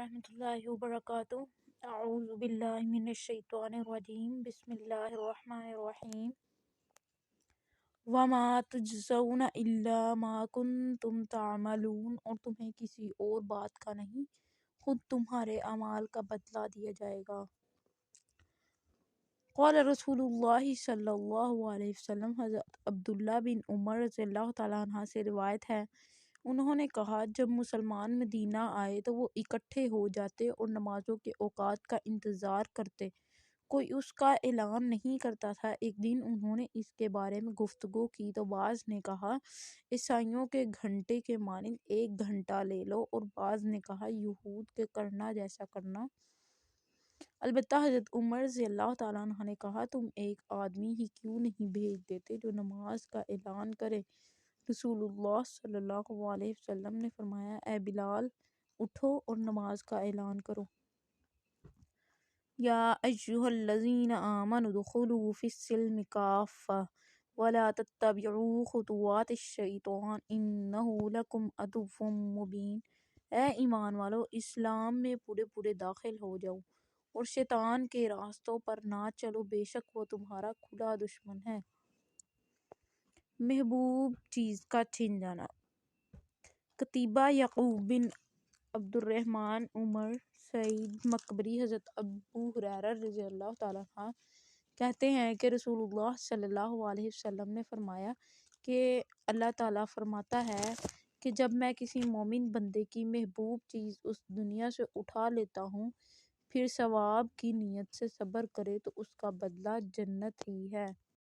ورحمۃ اللہ وبرکاتہ۔ اعوذ باللہ من الشیطان الرجیم، بسم اللہ الرحمن الرحیم۔ وما تجزون الا ما کنتم تعملون، اور تمہیں کسی اور بات کا نہیں، خود تمہارے اعمال کا بدلہ دیا جائے گا۔ قال رسول اللہ صلی اللہ علیہ وسلم، حضرت عبداللہ بن عمر رضی اللہ تعالیٰ عنہ سے روایت ہے، انہوں نے کہا، جب مسلمان مدینہ آئے تو وہ اکٹھے ہو جاتے اور نمازوں کے اوقات کا انتظار کرتے، کوئی اس کا اعلان نہیں کرتا تھا۔ ایک دن انہوں نے اس کے بارے میں گفتگو کی تو بعض نے کہا، عیسائیوں کے گھنٹے کے مانند 1 گھنٹہ لے لو، اور بعض نے کہا، یہود کے کرنا جیسا کرنا۔ البتہ حضرت عمر رضی اللہ تعالیٰ عنہ نے کہا، تم ایک آدمی ہی کیوں نہیں بھیج دیتے جو نماز کا اعلان کرے؟ رسول اللہ صلی اللہ علیہ وسلم نے فرمایا، اے بلال، اٹھو اور نماز کا اعلان کرو۔ یا ایھا الذین آمنوا ادخلوا فی السلم کافۃ ولا تتبعوا خطوات الشیطان انہ لکم عدو مبین۔ اے ایمان والو، اسلام میں پورے داخل ہو جاؤ اور شیطان کے راستوں پر نہ چلو، بے شک وہ تمہارا کھلا دشمن ہے۔ محبوب چیز کا چھن جانا۔ قتیبہ یعقوب بن عبد الرحمن عمر سعید مقبری حضرت ابو ہریرہ رضی اللہ تعالیٰ عنہ کہتے ہیں کہ رسول اللہ صلی اللہ علیہ وسلم نے فرمایا کہ اللہ تعالیٰ فرماتا ہے کہ جب میں کسی مومن بندے کی محبوب چیز اس دنیا سے اٹھا لیتا ہوں، پھر ثواب کی نیت سے صبر کرے تو اس کا بدلہ جنت ہی ہے۔